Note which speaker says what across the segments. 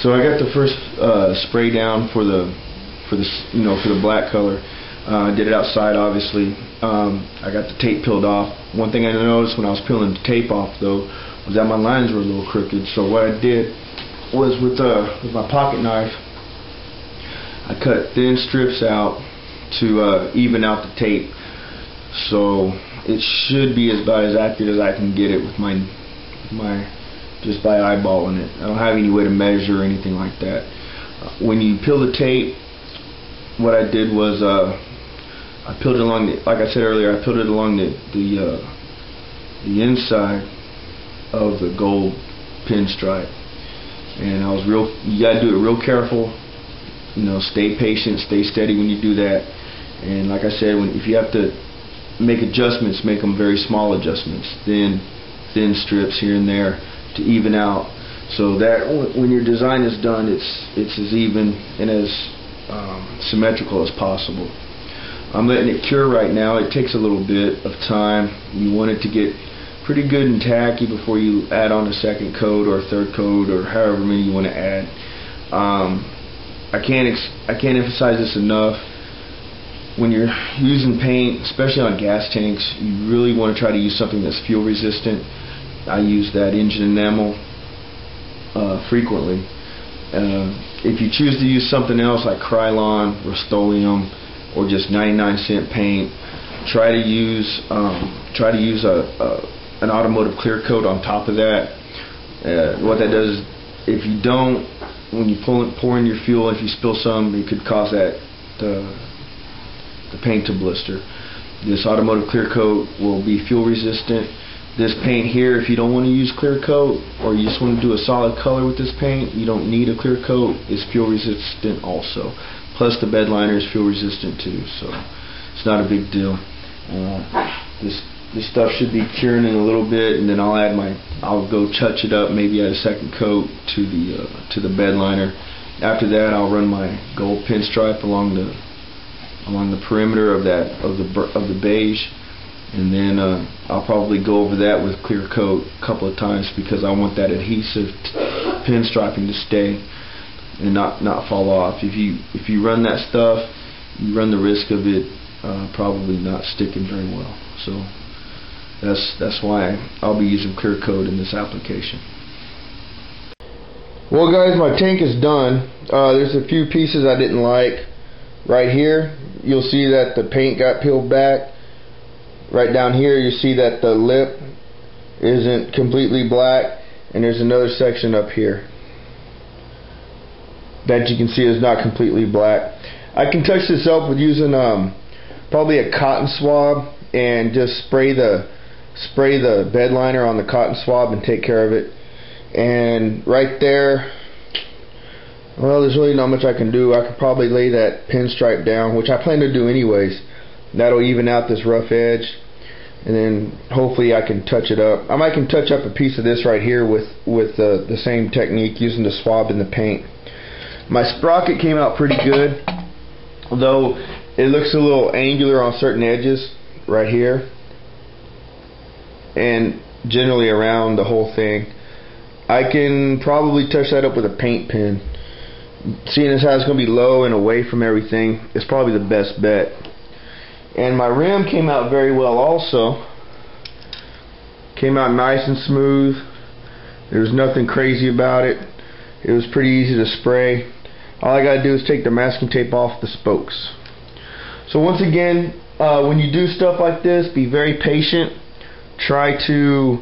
Speaker 1: So I got the first spray down for the black color. Did it outside, obviously. I got the tape peeled off. One thing I noticed when I was peeling the tape off, though, was that my lines were a little crooked. So what I did was with my pocket knife, I cut thin strips out to even out the tape. So it should be about as accurate as I can get it with my just by eyeballing it. I don't have any way to measure or anything like that. When you peel the tape, what I did was I peeled it along like I said earlier, I peeled it along the inside of the gold pinstripe, and I was you gotta do it real careful, stay patient, stay steady when you do that. And like I said, if you have to make adjustments, make them very small adjustments, thin strips here and there to even out, so that when your design is done, it's as even and as symmetrical as possible. I'm letting it cure right now. It takes a little bit of time. You want it to get pretty good and tacky before you add on a second coat or a third coat or however many you want to add. I can't emphasize this enough. When you're using paint, especially on gas tanks, you really want to try to use something that's fuel resistant. I use that engine enamel frequently. If you choose to use something else like Krylon, Rust-Oleum, or just 99-cent paint, try to use an automotive clear coat on top of that. What that does is, if you don't, when you pour in your fuel, if you spill some, it could cause the paint to blister. This automotive clear coat will be fuel resistant. This paint here, if you don't want to use clear coat, or you just want to do a solid color with this paint, you don't need a clear coat. It's fuel resistant also. Plus the bed liner is fuel resistant too, so it's not a big deal. This stuff should be curing in a little bit, and then I'll go touch it up, maybe add a second coat to the bed liner. After that, I'll run my gold pinstripe along the perimeter of the beige, and then I'll probably go over that with clear coat a couple of times, because I want that adhesive pinstriping to stay and not fall off. If you run that stuff, you run the risk of it probably not sticking very well. So that's why I'll be using clear coat in this application. Well guys, my tank is done. There's a few pieces I didn't like. Right here, you'll see that the paint got peeled back. Right down here, you see that the lip isn't completely black, and there's another section up here that you can see is not completely black. I can touch this up with using probably a cotton swab, and just spray the bed liner on the cotton swab and take care of it. And right there, well, there's really not much I can do. I could probably lay that pinstripe down, which I plan to do anyways. That'll even out this rough edge, and then hopefully I can touch it up. I might can touch up a piece of this right here with the same technique, using the swab in the paint. My sprocket came out pretty good, though it looks a little angular on certain edges right here, and generally around the whole thing. I can probably touch that up with a paint pen. Seeing as how it's going to be low and away from everything, it's probably the best bet. And my rim came out very well also. Came out nice and smooth. There was nothing crazy about it. It was pretty easy to spray. All I got to do is take the masking tape off the spokes. So once again, when you do stuff like this, be very patient. Try to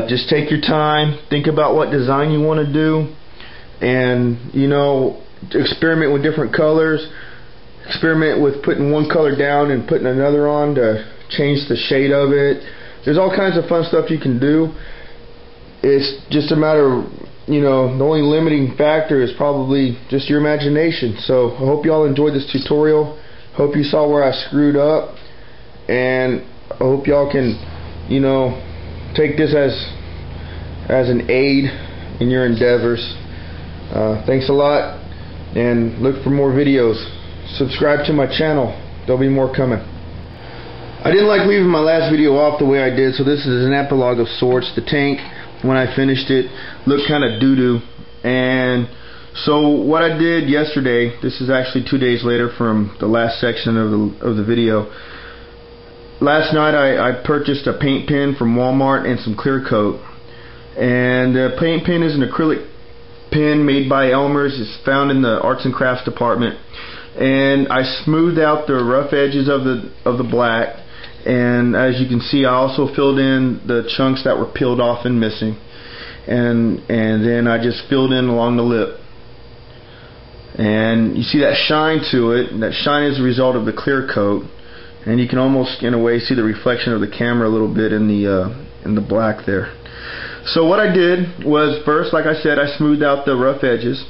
Speaker 1: just take your time. Think about what design you want to do. And experiment with different colors. Experiment with putting one color down and putting another on to change the shade of it. There's all kinds of fun stuff you can do. It's just a matter of, the only limiting factor is probably just your imagination. So I hope you all enjoyed this tutorial. Hope you saw where I screwed up, and I hope y'all can take this as an aid in your endeavors. Thanks a lot, and look for more videos. Subscribe to my channel. There'll be more coming. I didn't like leaving my last video off the way I did, so this is an epilogue of sorts. The tank, when I finished it, looked kind of doo-doo, and So what I did yesterday, this is actually 2 days later from the last section of the video. Last night I purchased a paint pen from Walmart and some clear coat. And the paint pen is an acrylic pen made by Elmer's. It's found in the arts and crafts department. And I smoothed out the rough edges of the black. And as you can see, I also filled in the chunks that were peeled off and missing. And then I just filled in along the lip. And you see that shine to it, and that shine is a result of the clear coat, and you can almost in a way see the reflection of the camera a little bit in the black there. So what I did was, first, like I said, I smoothed out the rough edges.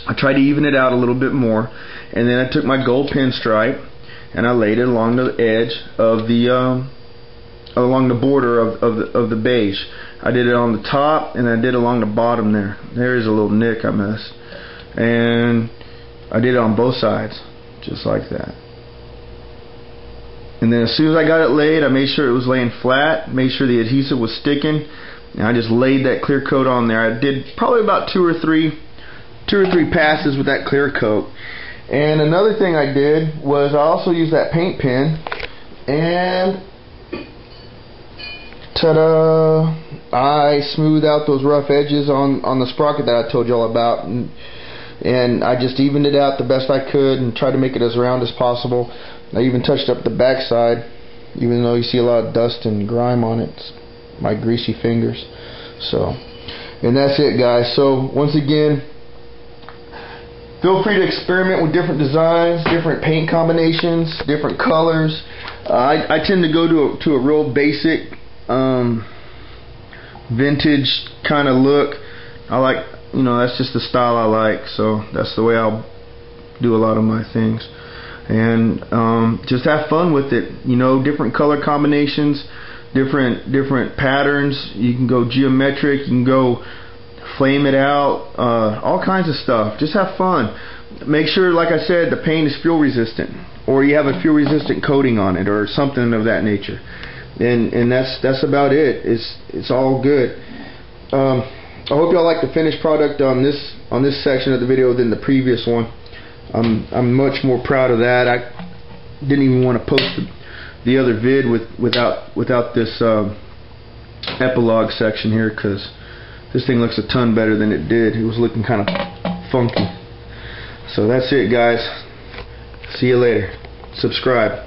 Speaker 1: I tried to even it out a little bit more, and then I took my gold pinstripe and I laid it along the edge of along the border of the beige. I did it on the top and I did along the bottom there. There's a little nick I missed. And I did it on both sides, just like that. And then as soon as I got it laid, I made sure it was laying flat, made sure the adhesive was sticking, and I just laid that clear coat on there. I did probably about two or three passes with that clear coat. And another thing I did was I also used that paint pen, and ta-da! I smoothed out those rough edges on the sprocket that I told you all about, and I just evened it out the best I could and tried to make it as round as possible. I even touched up the back side, even though you see a lot of dust and grime on it. It's my greasy fingers. So, and that's it, guys. So once again, feel free to experiment with different designs, different paint combinations, different colors. I tend to go to a real basic vintage kind of look. I like, that's just the style I like, so that's the way I'll do a lot of my things. And just have fun with it. Different color combinations, different patterns. You can go geometric, you can go flame it out, all kinds of stuff. Just have fun. Make sure, like I said, the paint is fuel resistant, or you have a fuel resistant coating on it, or something of that nature. And that's about it. It's all good. I hope y'all like the finished product on this section of the video than the previous one. I'm much more proud of that. I didn't even want to post the other vid without this epilogue section here, because this thing looks a ton better than it did. It was looking kind of funky. So that's it, guys. See you later. Subscribe.